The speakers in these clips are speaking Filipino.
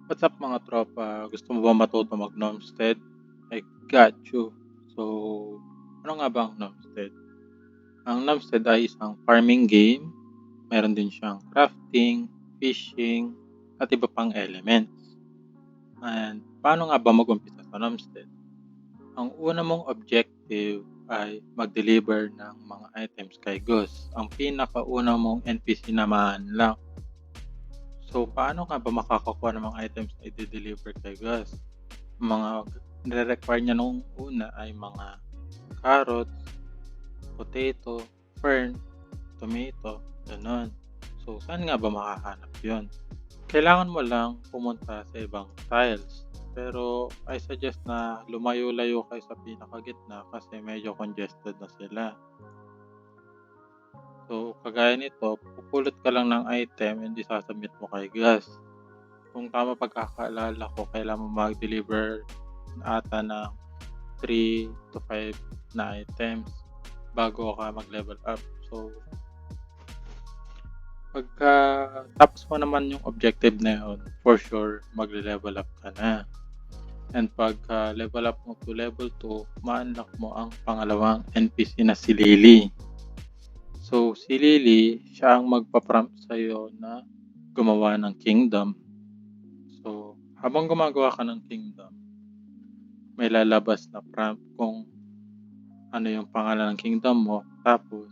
What's up mga tropa? Gusto mo ba matuto mag-Nomstead? I got you. So, ano nga ba ang Nomstead? Ang Nomstead ay isang farming game. Meron din siyang crafting, fishing, at iba pang elements. And paano nga ba mag-umpisa sa Nomstead? Ang una mong objective ay mag-deliver ng mga items kay Gus. Ang pinakauna mong NPC naman lang. So, paano ka ba makakakuha ng mga items na i-deliver kay Gus? Mga nire-require niya nung una ay mga carrots, potato, fern, tomato, gano'n. So, saan nga ba makahanap yon? Kailangan mo lang pumunta sa ibang tiles. Pero I suggest na lumayo-layo kayo sa pinakagitna kasi medyo congested na sila. So, kagaya nito, pupulot ka lang ng item and isasubmit mo kay Gus. Kung tama pagkakaalala ko, kailangan mo mag-deliver ata ng 3 to 5 na items bago ka mag-level up. So, pagka tapos mo naman yung objective na yun, for sure, magle-level up ka na. And pagka level up mo to level 2, ma-unlock mo ang pangalawang NPC na si Lily. So, si Lily, siya ang magpa-prompt sa'yo na gumawa ng kingdom. So, habang gumagawa ka ng kingdom, may lalabas na prompt kung ano yung pangalan ng kingdom mo. Tapos,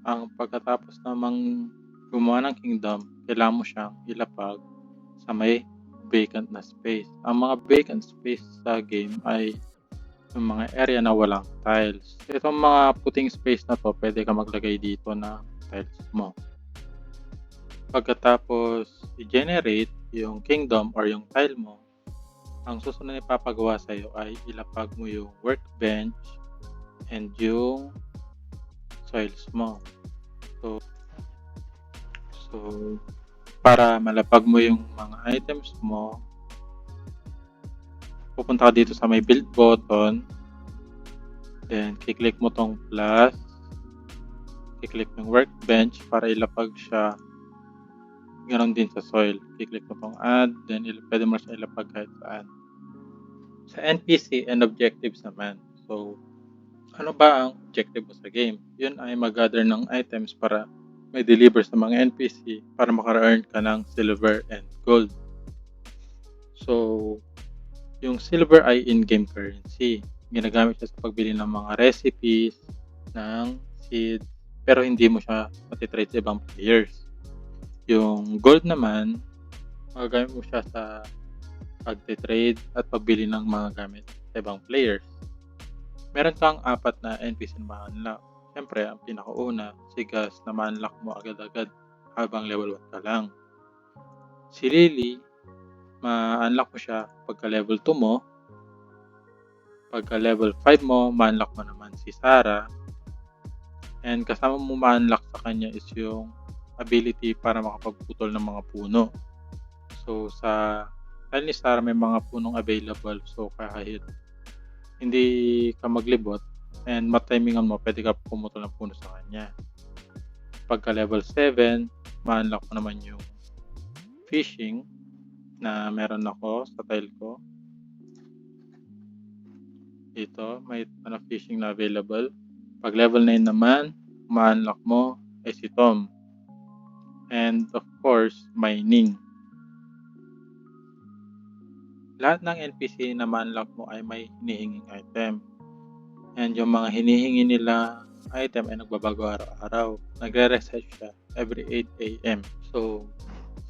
ang pagkatapos namang gumawa ng kingdom, kailangan mo siyang ilapag sa may vacant na space. Ang mga vacant space sa game ay yung mga area na walang tiles. Itong mga puting space na to, pwede ka maglagay dito na tiles mo. Pagkatapos i-generate yung kingdom or yung tile mo, ang susunod na ipapagawa sa'yo ay ilapag mo yung workbench and yung soils mo. So, para malapag mo yung mga items mo, pupunta ka dito sa may build button, then kiklik mo tong plus, kiklik mo yung workbench para ilapag siya, ganon din sa soil. Kiklik mo tong add, then pwede mo siya ilapag kahit saan. Sa NPC and objectives naman. So, ano ba ang objective mo sa game? Yun ay mag-gather ng items para may deliver sa mga NPC para maka-earn ka ng silver and gold. So, yung silver ay in-game currency. Ginagamit siya sa pagbili ng mga recipes, ng seed, pero hindi mo siya matitrade sa ibang players. Yung gold naman, magagamit mo siya sa pag-trade at pagbili ng mga gamit sa ibang players. Meron kang 4 na NPC na ma-unlock. Siyempre, ang pinakauna, si Gus na ma-unlock mo agad-agad habang level 1 ka lang. Si Lily, ma-unlock mo siya pagka level 2 mo. Pagka level 5 mo, ma-unlock mo naman si Sarah. And kasama mo ma-unlock sa kanya is yung ability para makapagputol ng mga puno. So, sa tile ni Sarah may mga punong available. So, kahit hindi ka maglibot and matimingan mo, pwede ka pumutol ng puno sa kanya. Pagka level 7, ma-unlock mo naman yung fishing na meron ako sa tile ko. Dito, may fishing na available. Pag level 9 naman, ma-unlock mo ay si Tom. And of course, mining. Lahat ng NPC na ma-unlock mo ay may hinihinging item. And yung mga hinihingi nila item ay nagbabago araw-araw. Nagre-reset siya every 8 AM. So,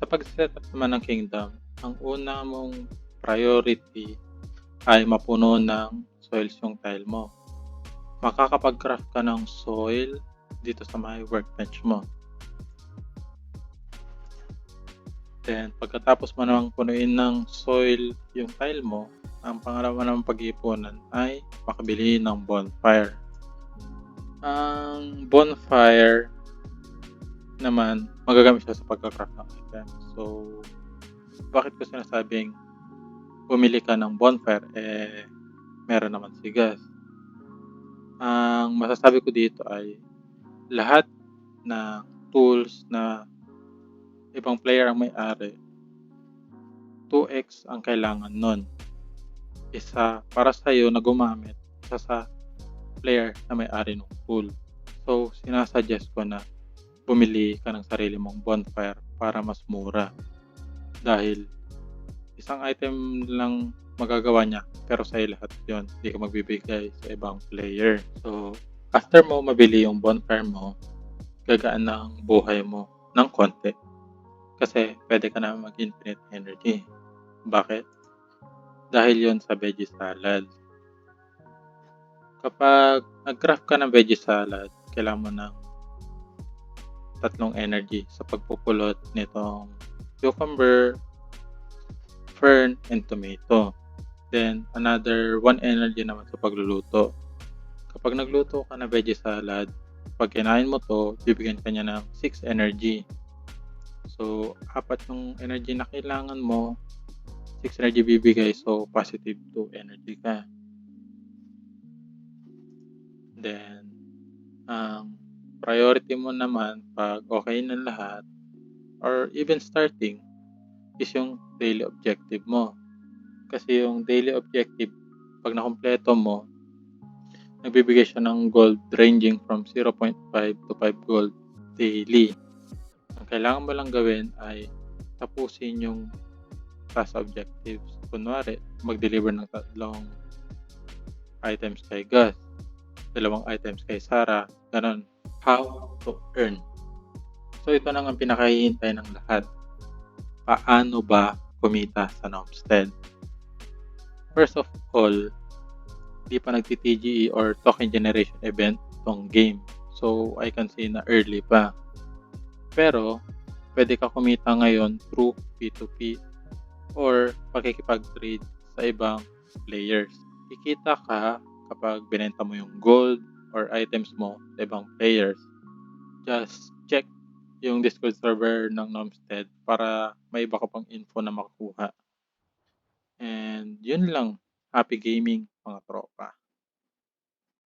sa pag-set up naman ng kingdom, ang una mong priority ay mapuno ng soils yung tile mo. Makakapag-craft ka ng soil dito sa may workbench mo. Then, pagkatapos mo namang punuin ng soil yung tile mo, ang pangalawa namang pag-iipunan ay makabili ng bonfire. Ang bonfire naman, magagamit siya sa pagka-craft ng item. So, bakit ko sinasabing bumili ka ng bonfire? Meron naman si gas. Ang masasabi ko dito ay lahat ng tools na ibang player ang may-ari 2x ang kailangan nun. Isa para sa'yo na gumamit, isa sa player na may-ari ng pool. So, sinasuggest ko na bumili ka ng sarili mong bonfire para mas mura. Dahil isang item lang magagawa niya, pero sa'yo lahat yon. Hindi ka magbibigay sa ibang player. So, after mo mabili yung bonfire mo, gagaan na ang buhay mo ng konti. Kasi pwede ka na mag-infinite energy. Bakit? Dahil yon sa veggie salad. Kapag nag-craft ka ng veggie salad, kailangan mo ng 3 energy sa pagpupulot nitong cucumber, fern, and tomato. Then, another 1 energy naman sa pagluluto. Kapag nagluto ka ng veggie salad, pag kinain mo to, bibigyan ka niya ng 6 energy. So, 4 yung energy na kailangan mo, 6 energy bibigay, so positive 2 energy ka. Then, ang priority mo naman pag okay na lahat, or even starting, is yung daily objective mo. Kasi yung daily objective, pag nakumpleto mo, nagbibigay siya ng gold ranging from 0.5 to 5 gold daily. Ang kailangan mo lang gawin ay tapusin yung task objectives. Kunwari, mag-deliver ng 3 items kay Gus, 2 items kay Sarah, ganun. How to earn. So ito na ang pinakahihintay ng lahat. Paano ba kumita sa Nomstead? First of all, di pa nagti-TGE or token generation event tong game. So I can say na early pa. Pero pwede ka kumita ngayon through P2P or pakikipag-trade sa ibang players. Kikita ka kapag binenta mo yung gold or items mo sa ibang players. Just check yung Discord server ng Nomstead para may iba ka pang info na makukuha. And yun lang. Happy gaming mga tropa.